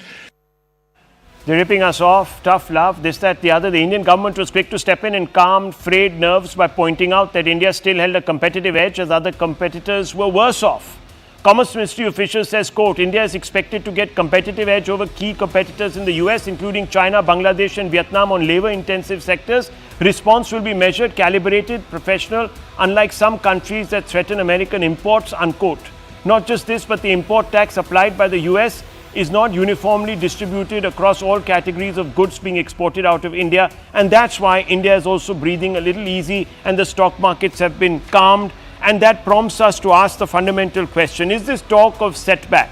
They're ripping us off, tough love, this, that, the other. The Indian government was quick to step in and calm frayed nerves by pointing out that India still held a competitive edge as other competitors were worse off. Commerce Ministry official says, quote, India is expected to get competitive edge over key competitors in the US, including China, Bangladesh and Vietnam on labor-intensive sectors. Response will be measured, calibrated, professional, unlike some countries that threaten American imports, unquote. Not just this, but the import tax applied by the US is not uniformly distributed across all categories of goods being exported out of India. And that's why India is also breathing a little easy and the stock markets have been calmed. And that prompts us to ask the fundamental question, is this talk of setback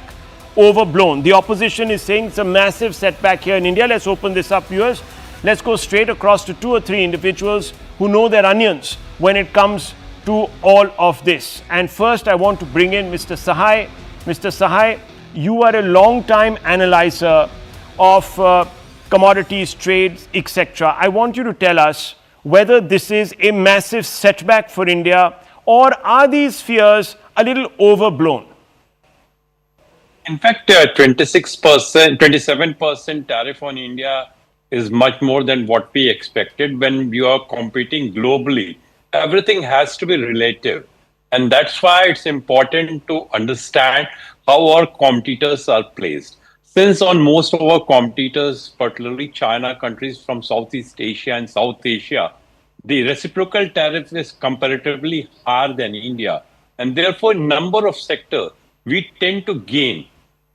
overblown? The opposition is saying it's a massive setback here in India. Let's open this up, viewers. Let's go straight across to 2 or 3 individuals who know their onions when it comes to all of this. And first, I want to bring in Mr. Sahai. Mr. Sahai, you are a long-time analyzer of commodities, trades, etc. I want you to tell us whether this is a massive setback for India or are these fears a little overblown? In fact, 26%, 27% tariff on India is much more than what we expected. When you are competing globally, everything has to be relative. And that's why it's important to understand how our competitors are placed. Since on most of our competitors, particularly China, countries from Southeast Asia and South Asia, the reciprocal tariff is comparatively higher than India. And therefore, in number of sectors, we tend to gain.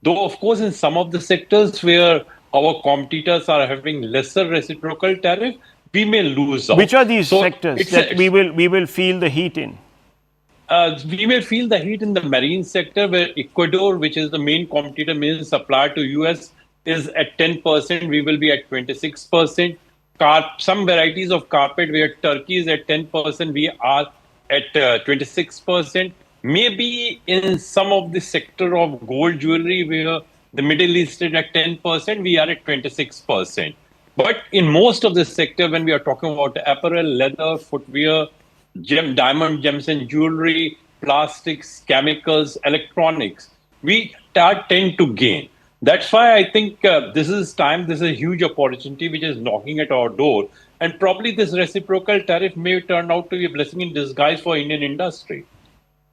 Though, of course, in some of the sectors where our competitors are having lesser reciprocal tariff, we may lose out. Which are these So sectors that we will feel the heat in? We may feel the heat in the marine sector, where Ecuador, which is the main competitor, main supplier to US, is at 10%. We will be at 26%. Some varieties of carpet, where Turkey is at 10%, we are at 26%. Maybe in some of the sector of gold jewelry, where the Middle East is at 10%, we are at 26%. But in most of the sector, when we are talking about apparel, leather, footwear, diamond, gems and jewelry, plastics, chemicals, electronics, we tend to gain. That's why I think this is a huge opportunity which is knocking at our door. And probably this reciprocal tariff may turn out to be a blessing in disguise for Indian industry.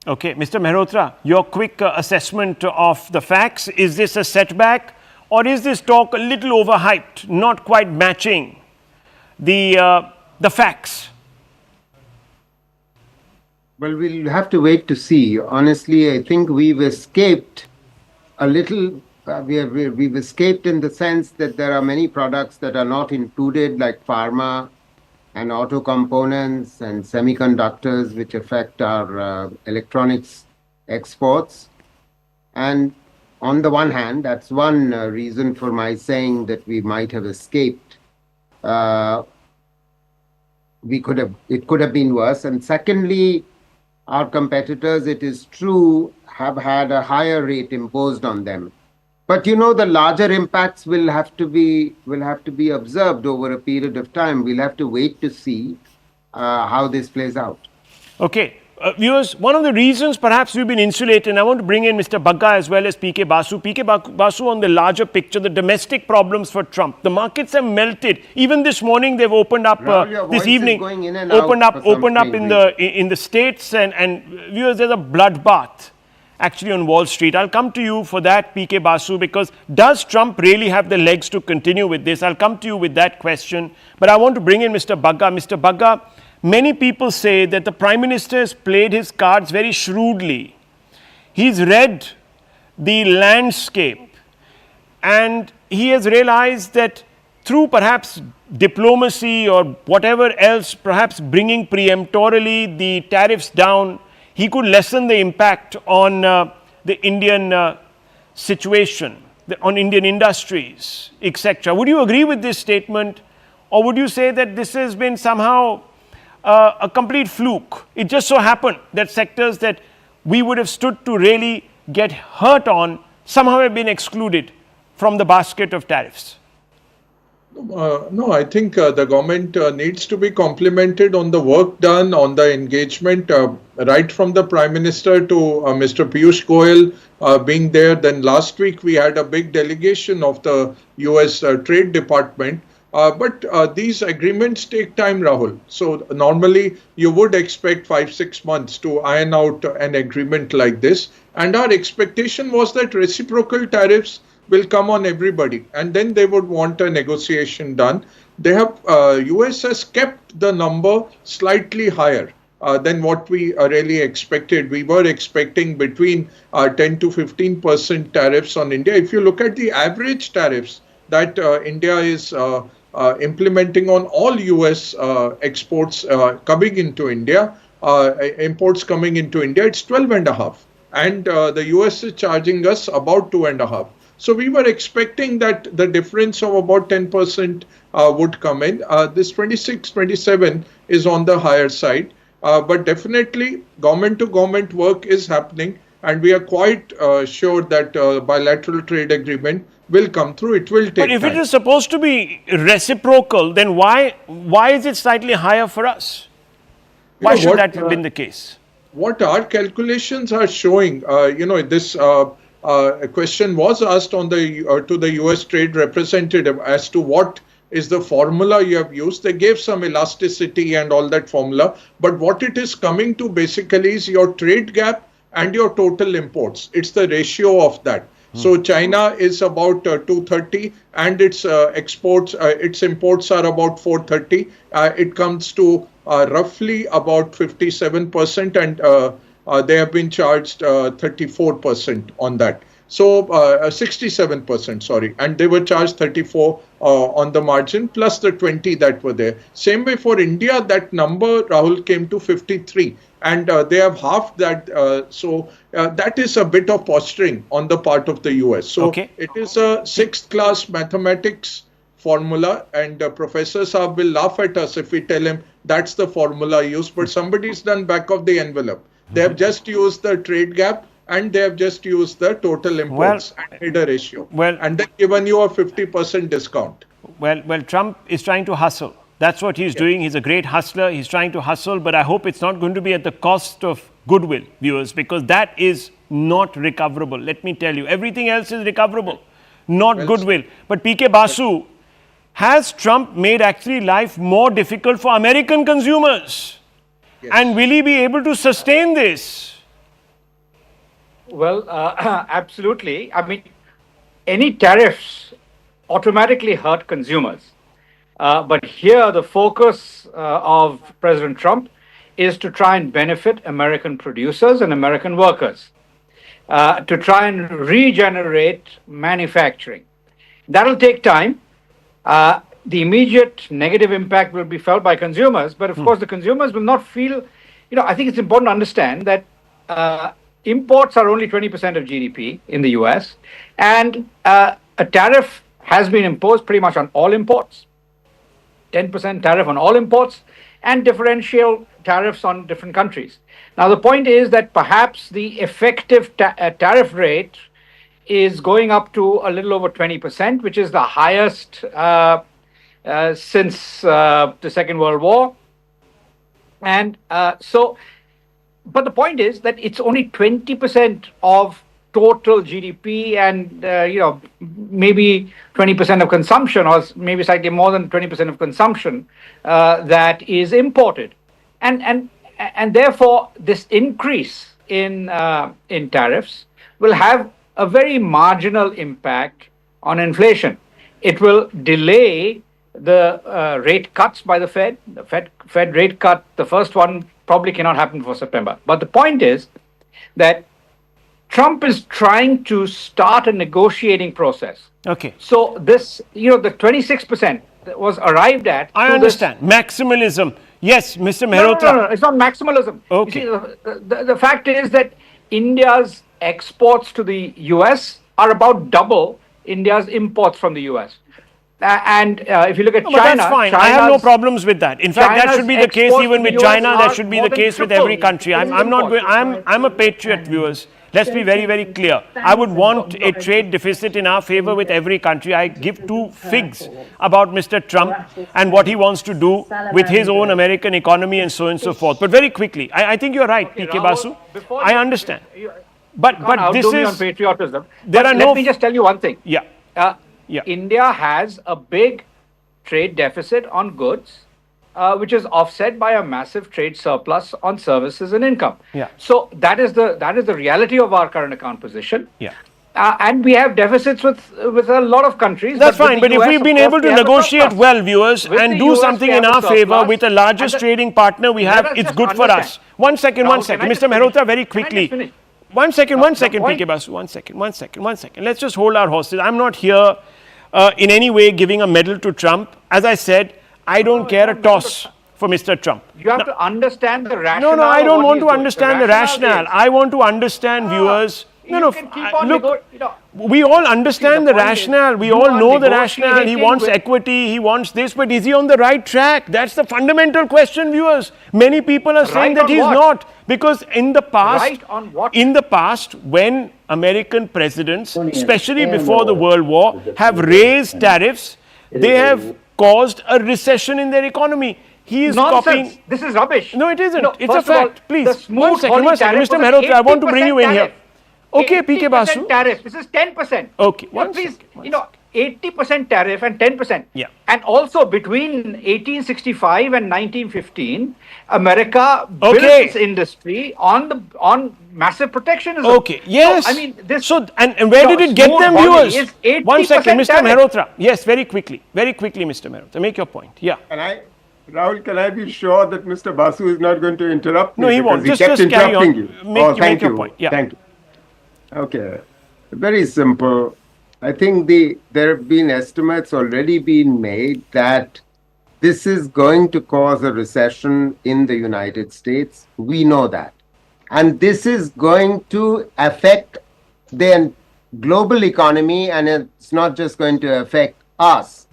Okay, Mr. Mehrotra, your quick assessment of the facts. Is this a setback or is this talk a little overhyped, not quite matching the facts? Well, we'll have to wait to see. Honestly, I think we've escaped a little. We've escaped in the sense that there are many products that are not included, like pharma and auto components and semiconductors, which affect our electronics exports. And on the one hand, that's one reason for my saying that we might have escaped. It could have been worse. And secondly, our competitors, it is true, have had a higher rate imposed on them. But the larger impacts will have to be observed over a period of time. We'll have to wait to see how this plays out. Okay. Viewers, one of the reasons perhaps we've been insulated, and I want to bring in Mr. Bagga as well as PK Basu. PK Basu, on the larger picture, the domestic problems for Trump. The markets have melted. Even this morning, they've opened up, this evening, opened up in the States, and viewers, there's a bloodbath actually on Wall Street. I'll come to you for that, PK Basu, because does Trump really have the legs to continue with this? I'll come to you with that question. But I want to bring in Mr. Bagga. Mr. Bagga, many people say that the Prime Minister has played his cards very shrewdly. He's read the landscape and he has realized that through perhaps diplomacy or whatever else, perhaps bringing peremptorily the tariffs down, he could lessen the impact on the Indian situation, on Indian industries, etc. Would you agree with this statement, or would you say that this has been somehow a complete fluke? It just so happened that sectors that we would have stood to really get hurt on somehow have been excluded from the basket of tariffs? No, I think the government needs to be complimented on the work done, on the engagement, right from the Prime Minister to Mr. Piyush Goyal being there. Then last week we had a big delegation of the US Trade Department. But these agreements take time, Rahul. So normally you would expect 5-6 months to iron out an agreement like this. And our expectation was that reciprocal tariffs will come on everybody, and then they would want a negotiation done. They have US has kept the number slightly higher than what we really expected. We were expecting between 10 to 15% tariffs on India. If you look at the average tariffs that India is implementing on all US exports coming into India, imports coming into India, it's 12.5, and the US is charging us about 2.5. So we were expecting that the difference of about 10% would come in. This 26, 27 is on the higher side, but definitely government to government work is happening, and we are quite sure that bilateral trade agreement will come through. It will take time. But if it is supposed to be reciprocal, then why is it slightly higher for us? Why should that have been the case? What our calculations are showing, this a question was asked on to the US trade representative as to what is the formula you have used. They gave some elasticity and all that formula, but what it is coming to basically is your trade gap and your total imports. It's the ratio of that. So China is about 230, and its its imports are about 430. It comes to roughly about 57%, and they have been charged 34% on that. So 67%, sorry, and they were charged 34 on the margin plus the 20 that were there. Same way for India, that number, Rahul, came to 53, and they have halved that. So that is a bit of posturing on the part of the US. So it is a 6th class mathematics formula, and Professor Saab will laugh at us if we tell him that's the formula used, but somebody's done back of the envelope. They have just used the trade gap, and they have just used the total imports and made a ratio, and then given you a 50% discount. Well, Trump is trying to hustle. That's what he's doing. He's a great hustler. He's trying to hustle, but I hope it's not going to be at the cost of goodwill, viewers, because that is not recoverable. Let me tell you, everything else is recoverable, not goodwill. But PK Basu, has Trump made actually life more difficult for American consumers? Yes. And will he be able to sustain this? Well, absolutely. I mean, any tariffs automatically hurt consumers. But here, the focus of President Trump is to try and benefit American producers and American workers, to try and regenerate manufacturing. That'll take time. The immediate negative impact will be felt by consumers, but of course, the consumers will not feel. I think it's important to understand that imports are only 20% of GDP in the US, and a tariff has been imposed pretty much on all imports. 10% tariff on all imports and differential tariffs on different countries. Now, the point is that perhaps the effective tariff rate is going up to a little over 20%, which is the highest since the Second World War. And but the point is that it's only 20% of total GDP and, maybe 20% of consumption, or maybe slightly more than 20% of consumption that is imported. And therefore, this increase in tariffs will have a very marginal impact on inflation. It will delay the rate cuts by the Fed. The Fed rate cut, the first one, probably cannot happen for September. But the point is that Trump is trying to start a negotiating process. Okay. So this, the 26% that was arrived at. I understand. Maximalism. Yes, Mr. Mehrotra. No, it's not maximalism. Okay. You see, the fact is that India's exports to the US are about double India's imports from the US. And if you look at China, that's fine. I have no problems with that. In fact, that should be the case even with China. That should be the case with every country. I'm not going. I'm a patriot, viewers. Let's be very, very clear. I would want a trade deficit in our favor with every country. I give two figs about Mr. Trump and what he wants to do with his own American economy and so on and so forth. But very quickly, I think you're right, PK Basu. I understand. But this is on patriotism. Let me just tell you one thing. Yeah. India has a big trade deficit on goods, which is offset by a massive trade surplus on services and income. Yeah. So that is the reality of our current account position. Yeah. And we have deficits with a lot of countries. That's fine, but if we've been able to negotiate well, viewers, and do something in our favor with the largest trading partner we have, it's good for us. One second, Mr. Mehrotra, very quickly. One second, PK Basu. One second. Let's just hold our horses. I'm not here in any way giving a medal to Trump. As I said, I don't care a toss for Mr. Trump. You have to understand the rationale. No, I don't want to understand the rationale. I want to understand, viewers. Look, we all understand the rationale. We all know the rationale. He wants equity. He wants this. But is he on the right track? That's the fundamental question, viewers. Many people are saying that he's not. Because in the past, when American presidents, especially before the World War, have raised tariffs, they have caused a recession in their economy. He is copying. This is rubbish. No, it isn't. It's a fact. Please, one second. Mr. Mehrotra, I want to bring you in here. Okay, PK Basu. Tariff. This is 10%. Okay. Please, 80% tariff and 10%. Yeah. And also between 1865 and 1915, America built its industry on massive protectionism. Okay. Yes. So, I mean, this. So and where did it get them, viewers? 1 second, Mr. Mehrotra. Yes, very quickly, Mr. Mehrotra. Make your point. Yeah. Rahul, can I be sure that Mr. Basu is not going to interrupt me? No, he won't. Just carry on. Make your point. Yeah. Thank you. Okay. Very simple. I think there have been estimates already been made that this is going to cause a recession in the United States. We know that. And this is going to affect the global economy, and it's not just going to affect us.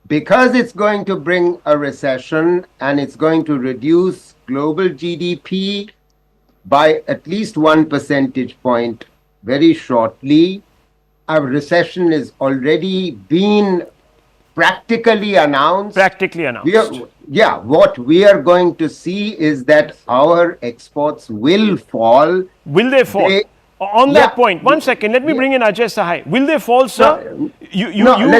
Because it's going to bring a recession and it's going to reduce global GDP by at least 1 percentage point very shortly. A recession is already been practically announced. What we are going to see is that our exports will fall. Will they fall? On that point, 1 second, let me bring in Ajay Sahai. Will they fall, sir? You are on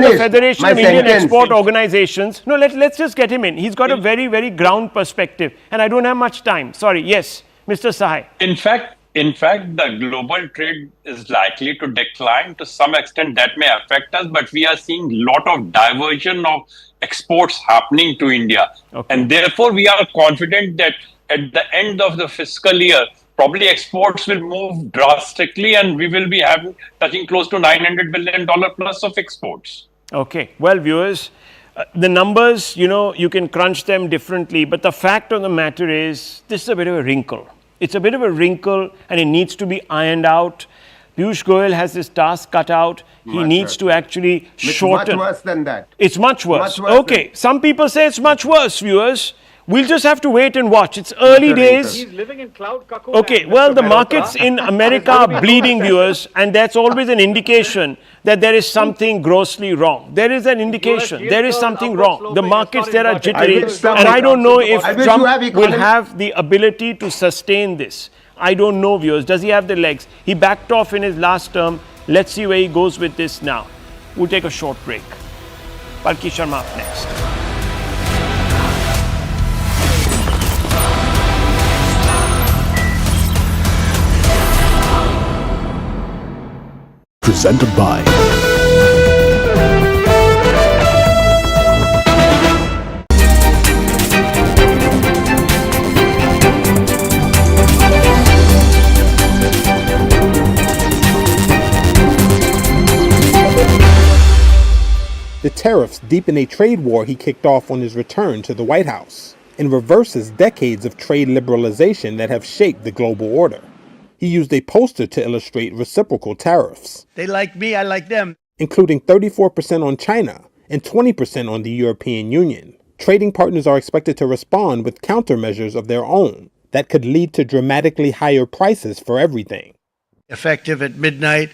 the Federation of Indian Export Organizations. No, let's just get him in. He's got a very, very ground perspective, and I don't have much time. Sorry. Yes, Mr. Sahai. In fact, the global trade is likely to decline to some extent. That may affect us, but we are seeing a lot of diversion of exports happening to India. Okay. And therefore, we are confident that at the end of the fiscal year, probably exports will move drastically and we will be touching close to $900 billion plus of exports. Okay. Well, viewers, the numbers, you can crunch them differently, but the fact of the matter is this is a bit of a wrinkle. It's a bit of a wrinkle and it needs to be ironed out. Piyush Goyal has his task cut out. He needs to actually shorten. It's much worse than that. It's much worse. Much worse Okay. Some people say it's much worse, viewers. We'll just have to wait and watch. It's early days. He's living in cloud cocoon. Okay, well, the markets in America are bleeding, viewers, and that's always an indication that there is something grossly wrong. There is an indication. There is something wrong. The markets there are jittery, and I don't know if Trump will have the ability to sustain this. I don't know, viewers. Does he have the legs? He backed off in his last term. Let's see where he goes with this now. We'll take a short break. Palki Sharma up next. Presented by The tariffs deepen a trade war he kicked off on his return to the White House and reverses decades of trade liberalization that have shaped the global order. He used a poster to illustrate reciprocal tariffs. They like me, I like them. Including 34% on China and 20% on the European Union. Trading partners are expected to respond with countermeasures of their own that could lead to dramatically higher prices for everything. Effective at midnight,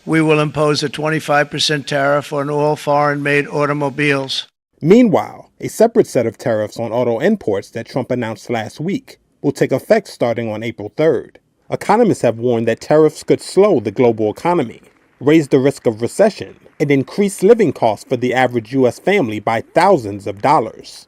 we will impose a 25% tariff on all foreign-made automobiles. Meanwhile, a separate set of tariffs on auto imports that Trump announced last week will take effect starting on April 3rd. Economists have warned that tariffs could slow the global economy, raise the risk of recession, and increase living costs for the average U.S. family by thousands of dollars.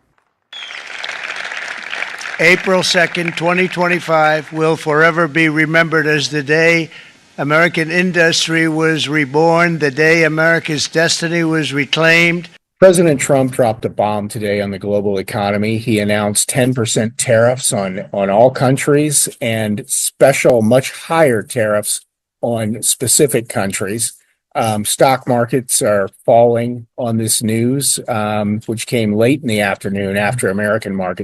April 2nd, 2025 will forever be remembered as the day American industry was reborn, the day America's destiny was reclaimed. President Trump dropped a bomb today on the global economy. He announced 10% tariffs on all countries and special, much higher tariffs on specific countries. Stock markets are falling on this news, which came late in the afternoon after American markets